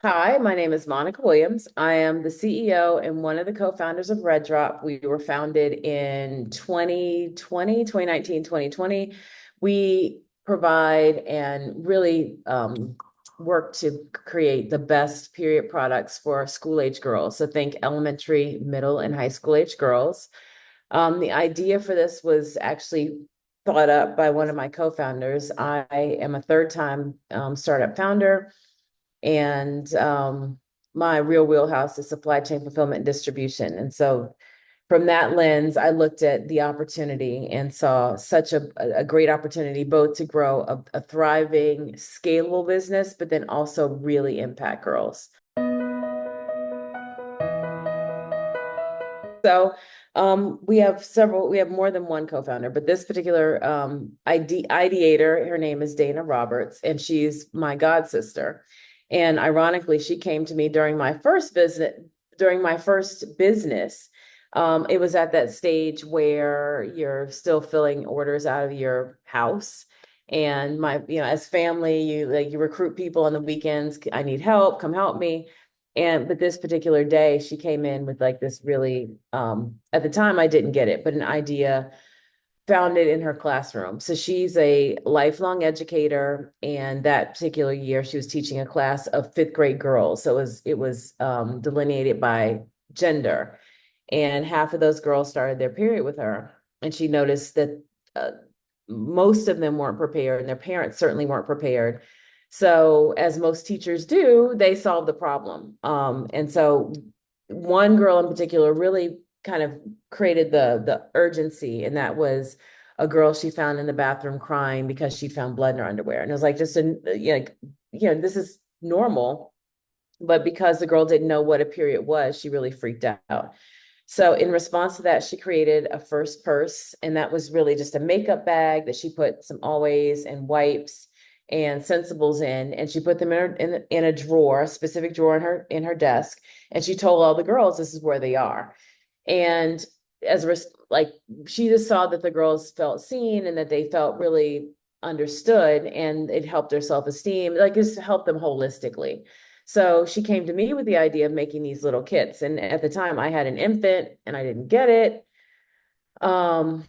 Hi, my name is Monica Williams. I am the CEO and one of the co-founders of RedDrop. We were founded in 2020, 2019, 2020. We provide and really work to create the best period products for school-age girls. So think elementary, middle, and high school-age girls. The idea for this was actually thought up by one of my co-founders. I am a third-time startup founder. And my real wheelhouse is supply chain fulfillment and distribution. And so from that lens, I looked at the opportunity and saw such a great opportunity both to grow a thriving, scalable business, but then also really impact girls. So we have more than one co-founder, but this particular ideator, her name is Dana Roberts, and she's my god sister. And ironically, she came to me during my first business. It was at that stage where you're still filling orders out of your house. And as family, you recruit people on the weekends. I need help, come help me. But this particular day, she came in with like this really, at the time I didn't get it, but an idea found it in her classroom. So she's a lifelong educator, and that particular year she was teaching a class of fifth grade girls. So it was delineated by gender, and half of those girls started their period with her, and she noticed that most of them weren't prepared, and their parents certainly weren't prepared. So, as most teachers do, they solve the problem. And so, one girl in particular really kind of created the urgency, and that was a girl she found in the bathroom crying because she found blood in her underwear, and it was like just this is normal, but because the girl didn't know what a period was, she really freaked out. So in response to that, she created a first purse, and that was really just a makeup bag that she put some always and wipes and sensibles in, and she put them in a drawer, a specific drawer in her desk, and she told all the girls this is where they are. And as a like she just saw that the girls felt seen and that they felt really understood, and it helped their self-esteem, like just helped them holistically. So she came to me with the idea of making these little kits. And at the time I had an infant and I didn't get it. Um,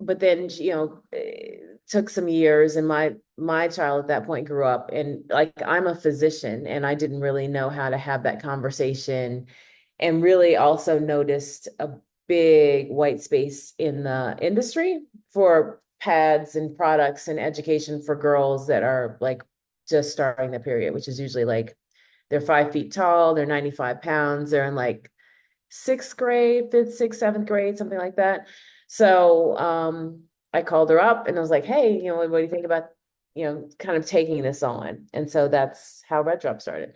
but then, it took some years, and my child at that point grew up, and like I'm a physician and I didn't really know how to have that conversation, and really also noticed a big white space in the industry for pads and products and education for girls that are like just starting the period, which is usually like they're 5 feet tall, they're 95 pounds, they're in like sixth grade, fifth, sixth, seventh grade, something like that. So I called her up and I was like, hey, what do you think about, kind of taking this on? And so that's how RedDrop started.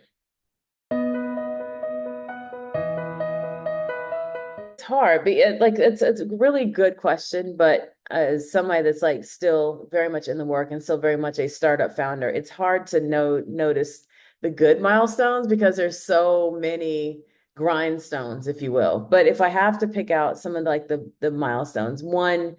It's hard, but it's a really good question. But as somebody that's like still very much in the work and still very much a startup founder, it's hard to notice the good milestones because there's so many grindstones, if you will. But if I have to pick out some of like the milestones, one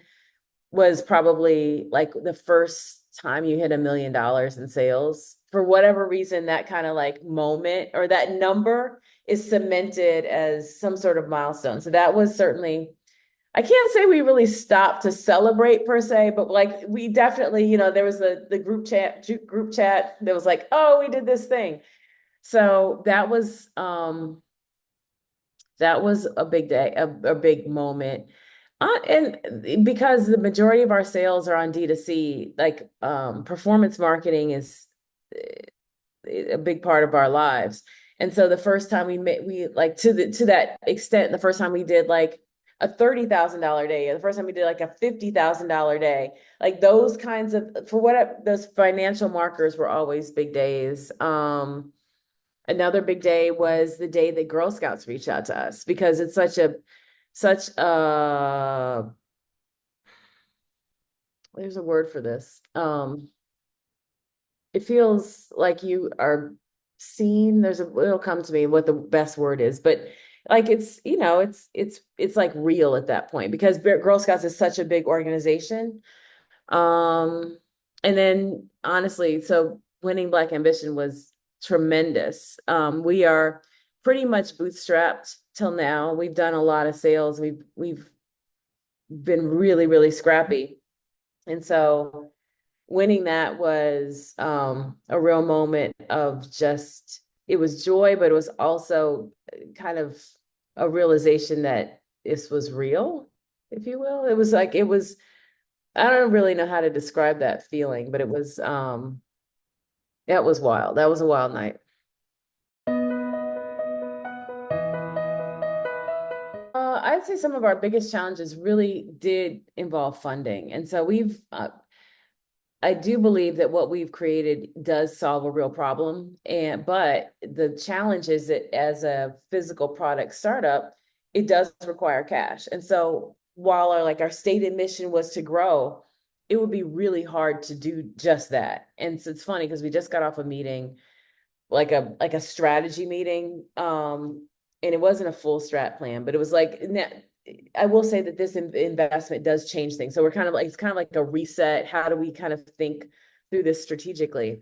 was probably like the first time you hit $1 million in sales. For whatever reason, that kind of like moment or that number is cemented as some sort of milestone. So that was certainly, I can't say we really stopped to celebrate per se, but like we definitely, there was the group chat that was like, oh, we did this thing. So that was a big day, a big moment. And because the majority of our sales are on D2C, like performance marketing is a big part of our lives. And so the first time we like to that extent, the first time we did like a $30,000 day, or the first time we did like a $50,000 day, like those kinds of those financial markers were always big days. Another big day was the day that Girl Scouts reached out to us because it's such a there's a word for this. It feels like you are seen. It'll come to me what the best word is, but like it's like real at that point because Girl Scouts is such a big organization. Um, and then honestly, so winning Black Ambition was tremendous. We are pretty much bootstrapped till now. We've done a lot of sales. We've been really, really scrappy. And so winning that was a real moment of just, it was joy, but it was also kind of a realization that this was real, if you will. It was like, it was, I don't really know how to describe that feeling, but it was, that was wild. That was a wild night. I'd say some of our biggest challenges really did involve funding. And so I do believe that what we've created does solve a real problem. But the challenge is that as a physical product startup, it does require cash. And so while our stated mission was to grow, it would be really hard to do just that. And so it's funny because we just got off a meeting, like a strategy meeting. And it wasn't a full strat plan, but it was like, I will say that this investment does change things. So we're kind of like, it's kind of like a reset. How do we kind of think through this strategically?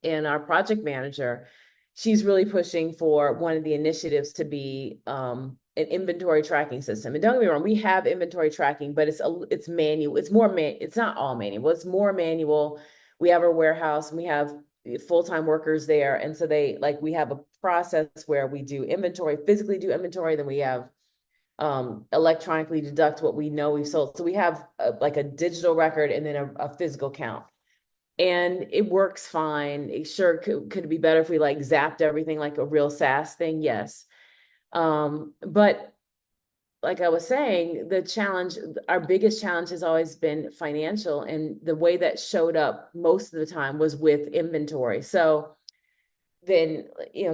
And our project manager, she's really pushing for one of the initiatives to be an inventory tracking system. And don't get me wrong, we have inventory tracking, but it's manual. It's not all manual. It's more manual. We have our warehouse and we have full-time workers there. And so we have a process where we do inventory, physically do inventory, then we have electronically deduct what we know we've sold. So we have a digital record and then a physical count. And it works fine. It sure could it be better if we zapped everything like a real SaaS thing? Yes. But like I was saying, our biggest challenge has always been financial. And the way that showed up most of the time was with inventory. So then,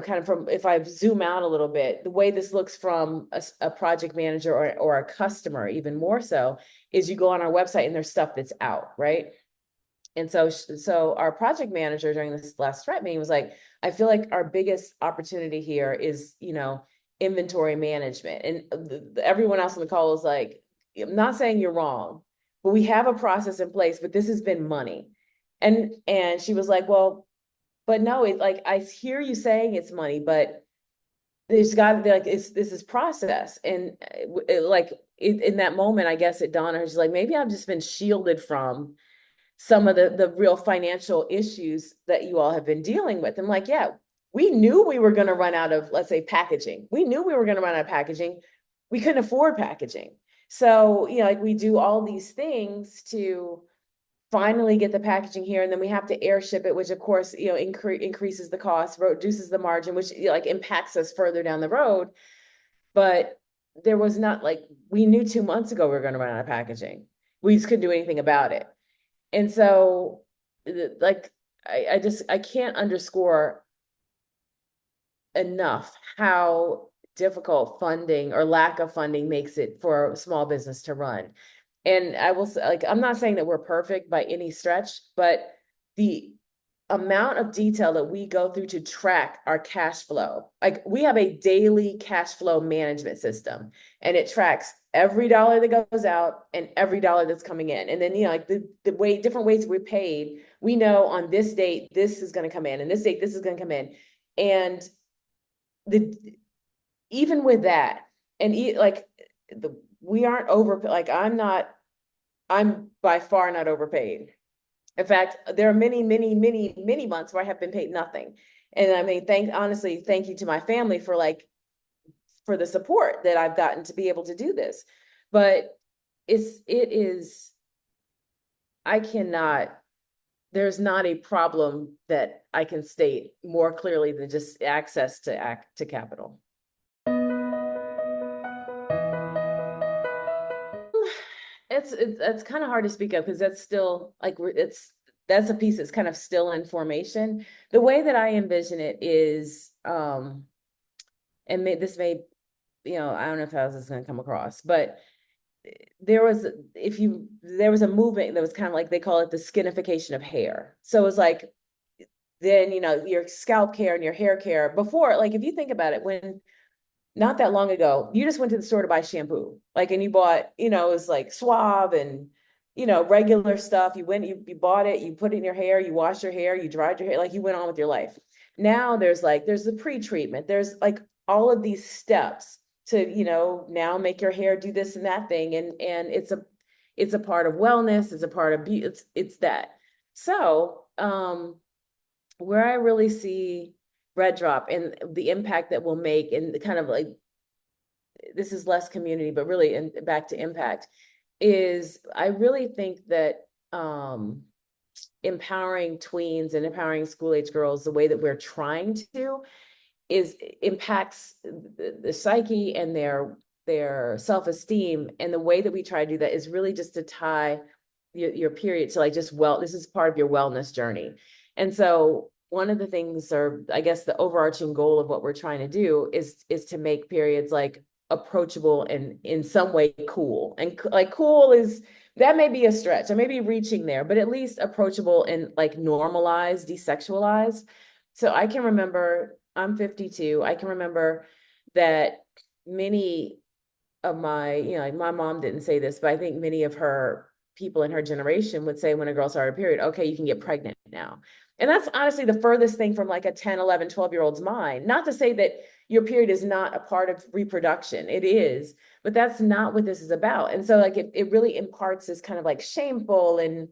kind of if I zoom out a little bit, the way this looks from a project manager or a customer, even more so, is you go on our website and there's stuff that's out, right? And so our project manager during this last threat meeting was like, I feel like our biggest opportunity here is, inventory management. And everyone else on the call was like, I'm not saying you're wrong, but we have a process in place, but this has been money. And she was like, well, but no, I hear you saying it's money, but there's got to be this is process. And in that moment, I guess it dawned on her, she's like, maybe I've just been shielded from some of the real financial issues that you all have been dealing with. I'm like, yeah, we knew we were going to run out of, let's say, packaging. We knew we were going to run out of packaging. We couldn't afford packaging. So, we do all these things to finally get the packaging here, and then we have to airship it, which of course, increases the cost, reduces the margin, which impacts us further down the road. But there was not we knew 2 months ago we were going to run out of packaging. We just couldn't do anything about it. And so I can't underscore enough how difficult funding or lack of funding makes it for a small business to run. And I will say, I'm not saying that we're perfect by any stretch, but the amount of detail that we go through to track our cash flow, we have a daily cash flow management system, and it tracks every dollar that goes out and every dollar that's coming in. And then, the different ways we're paid, we know on this date, this is going to come in, and this date, this is going to come in. And even with that, and we aren't I'm by far not overpaid. In fact, there are many, many, many, many months where I have been paid nothing. And I mean, thank you to my family for the support that I've gotten to be able to do this. But there's not a problem that I can state more clearly than just access to capital. It's kind of hard to speak of because that's still that's a piece that's kind of still in formation. The way that I envision it is, and this may, I don't know how this is going to come across, but there was a movement that was kind of like, they call it the skinification of hair. So it was like, then, your scalp care and your hair care before, if you think about it, when not that long ago, you just went to the store to buy shampoo, and you bought, it was Suave and, regular stuff. You bought it, you put it in your hair, you washed your hair, you dried your hair, you went on with your life. Now there's the pre-treatment, there's like all of these steps to, now make your hair do this and that thing. And it's a part of wellness, it's a part of beauty, it's that. So, where I really see RedDrop and the impact that we'll make, and the kind of like, this is less community, but really back to impact, is I really think that empowering tweens and empowering school age girls the way that we're trying to is impacts the psyche and their self-esteem. And the way that we try to do that is really just to tie your period to like just, well, this is part of your wellness journey. And so one of the things, or I guess the overarching goal of what we're trying to do is to make periods like approachable and in some way cool. And like cool is, that may be a stretch, or maybe reaching there, but at least approachable and like normalized, desexualized. So I can remember, I'm 52, I can remember that many of my, my mom didn't say this, but I think many of her people in her generation would say when a girl started a period, okay, you can get pregnant now. And that's honestly the furthest thing from like a 10, 11, 12-year-old's mind. Not to say that your period is not a part of reproduction. It is, but that's not what this is about. And so like it really imparts this kind of like shameful and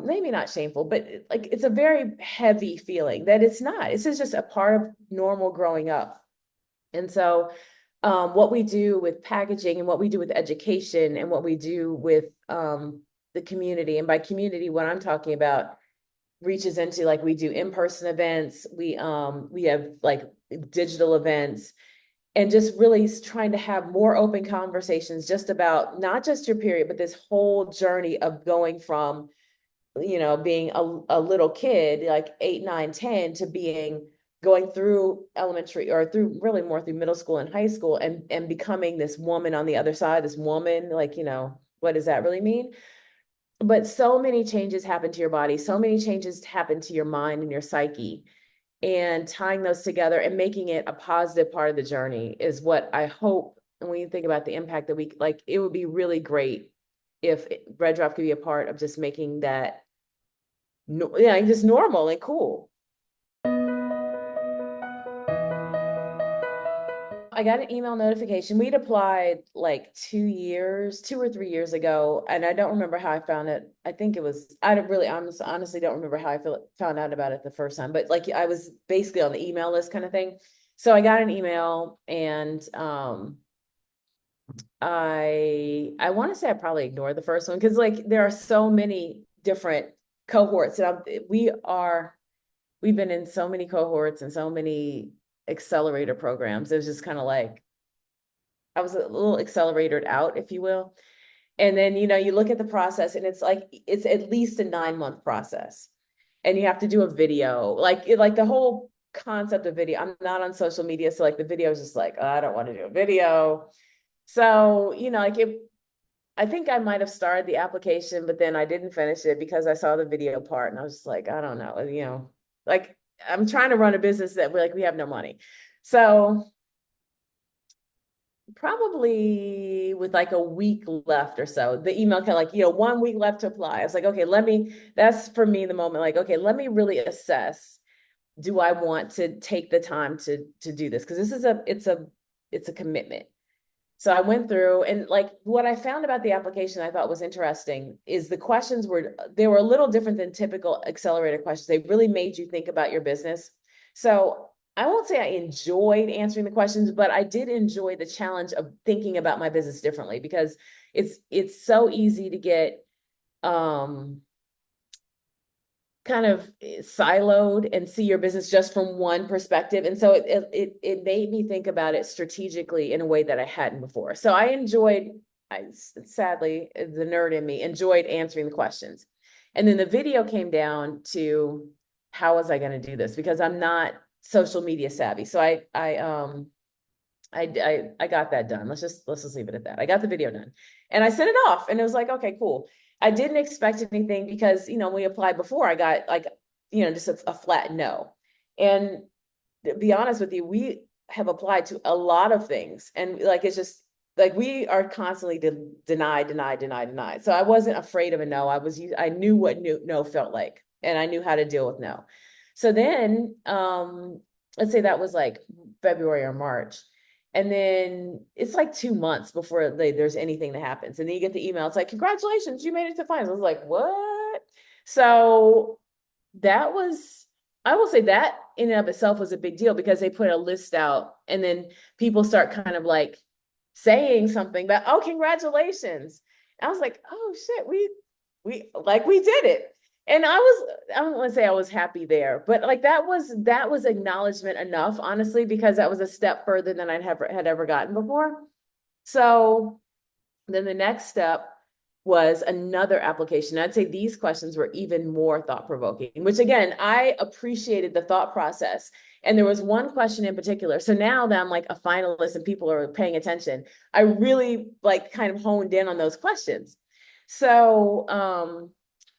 maybe not shameful, but like it's a very heavy feeling that it's not. It's just a part of normal growing up. And so what we do with packaging and what we do with education and what we do with the community, and by community, what I'm talking about reaches into like, we do in-person events, we have like digital events, and just really trying to have more open conversations just about not just your period, but this whole journey of going from, being a little kid, like 8, 9, 10, to going through elementary, or through really more through middle school and high school, and becoming this woman on the other side, this woman, like, what does that really mean? But so many changes happen to your body, so many changes happen to your mind and your psyche, and tying those together and making it a positive part of the journey is what I hope. And when you think about the impact that we like, it would be really great if RedDrop could be a part of just making that, just normal and cool. I got an email notification. We'd applied like 2 or 3 years ago, and I don't remember how I found it. I think it was, I don't really honestly don't remember how I found out about it the first time, but like I was basically on the email list kind of thing. So I got an email, and I want to say I probably ignored the first one because like there are so many different cohorts, and we've been in so many cohorts and so many accelerator programs. It was just kind of like I was a little accelerated out, if you will. And then, you look at the process, and it's like it's at least a 9-month process. And you have to do a video, like the whole concept of video. I'm not on social media, so like the video is just like, oh, I don't want to do a video. So, I think I might have started the application, but then I didn't finish it because I saw the video part, and I was just like, I don't know, like I'm trying to run a business that we have no money. So probably with like a week left or so, the email kind of like, 1 week left to apply. I was like, okay, that's for me the moment, like, okay, let me really assess, do I want to take the time to do this? Because this is it's a commitment. So I went through, and like what I found about the application I thought was interesting is the questions were a little different than typical accelerator questions. They really made you think about your business. So I won't say I enjoyed answering the questions, but I did enjoy the challenge of thinking about my business differently, because it's so easy to get kind of siloed and see your business just from one perspective. And so it made me think about it strategically in a way that I hadn't before. So sadly, the nerd in me enjoyed answering the questions. And then the video came down to, how was I going to do this? Because I'm not social media savvy. So I got that done. Let's just leave it at that. I got the video done, and I sent it off, and it was like, okay, cool. I didn't expect anything because, when we applied before, I got like, just a flat no. And to be honest with you, we have applied to a lot of things, and like, it's just like, we are constantly denied. So I wasn't afraid of a no. I knew what no felt like, and I knew how to deal with no. So then, let's say that was like February or March. And then it's like 2 months before there's anything that happens. And then you get the email. It's like, congratulations, you made it to finals. I was like, what? So that was, I will say that in and of itself was a big deal because they put a list out and then people start kind of like saying something about, oh, congratulations. I was like, oh shit, we did it. And I don't want to say I was happy there, but like that was acknowledgement enough, honestly, because that was a step further than had ever gotten before. So then the next step was another application. I'd say these questions were even more thought-provoking, which again, I appreciated the thought process. And there was one question in particular. So now that I'm like a finalist and people are paying attention, I really like kind of honed in on those questions. So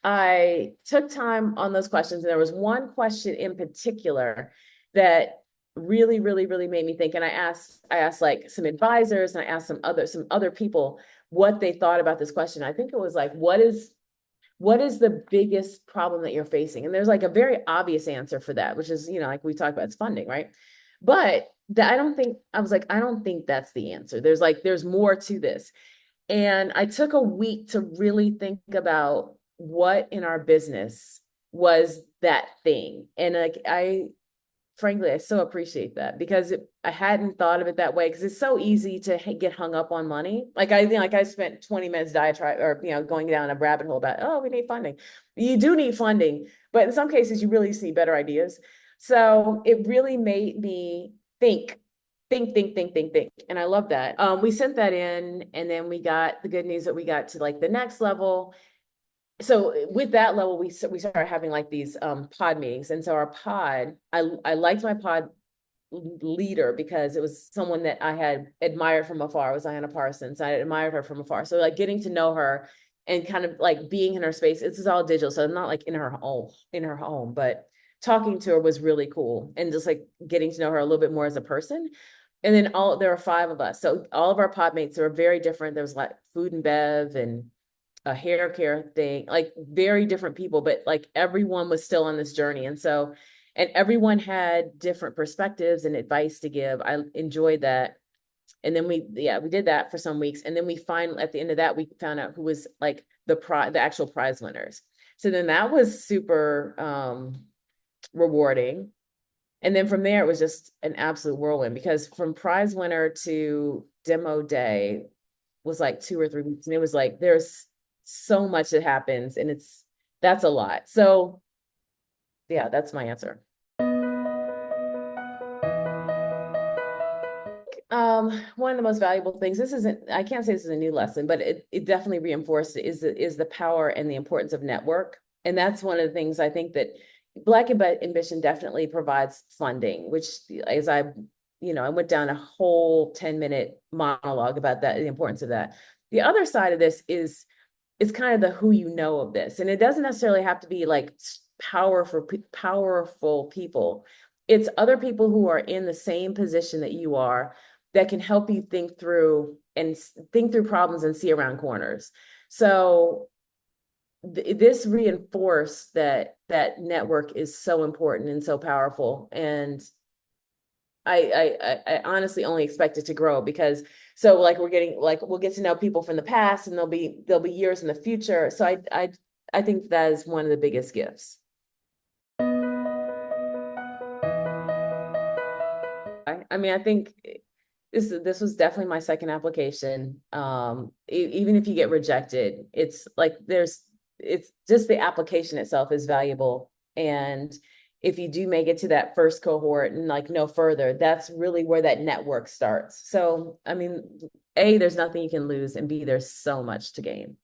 I took time on those questions, and there was one question in particular that really, really, really made me think. And I asked like some advisors, and I asked some other people what they thought about this question. I think it was like, what is the biggest problem that you're facing? And there's like a very obvious answer for that, which is, like we talked about, it's funding, right? But I don't think, I was like, I don't think that's the answer. There's more to this. And I took a week to really think about what in our business was that thing. And like, frankly, I so appreciate that because I hadn't thought of it that way, because it's so easy to get hung up on money. Like I spent 20 minutes diatribe or, going down a rabbit hole about, oh, we need funding. You do need funding, but in some cases you really see better ideas. So it really made me think. And I love that. We sent that in, and then we got the good news that we got to like the next level. So with that level, we started having like these pod meetings. And so our pod, I liked my pod leader because it was someone that I had admired from afar. It was Ayanna Parsons. I admired her from afar. So like getting to know her and kind of like being in her space. This is all digital, so I'm not like in her home, but talking to her was really cool, and just like getting to know her a little bit more as a person. And then there are 5 of us, so all of our pod mates are very different. There was like food and bev and a hair care thing, like very different people, but like everyone was still on this journey. And everyone had different perspectives and advice to give. I enjoyed that. And then we did that for some weeks. And then we finally, at the end of that, we found out who was like the actual prize winners. So then that was super rewarding. And then from there, it was just an absolute whirlwind, because from prize winner to demo day was like 2 or 3 weeks. And it was like, there's so much that happens, and that's a lot. So yeah, that's my answer. One of the most valuable things, I can't say this is a new lesson, but it definitely reinforced it, is the power and the importance of network. And that's one of the things I think that Black Ambition definitely provides funding, which as I went down a whole 10-minute monologue about that, the importance of that. The other side of this is it's kind of the who you know of this. And it doesn't necessarily have to be like powerful people. It's other people who are in the same position that you are, that can help you think through problems and see around corners. So this reinforced that network is so important and so powerful. And I honestly only expect it to grow, because so like we'll get to know people from the past, and there'll be years in the future. So I think that is one of the biggest gifts. I mean, I think this was definitely my second application. Even if you get rejected, it's just the application itself is valuable. And if you do make it to that first cohort and like no further, that's really where that network starts. So, I mean, A, there's nothing you can lose, and B, there's so much to gain.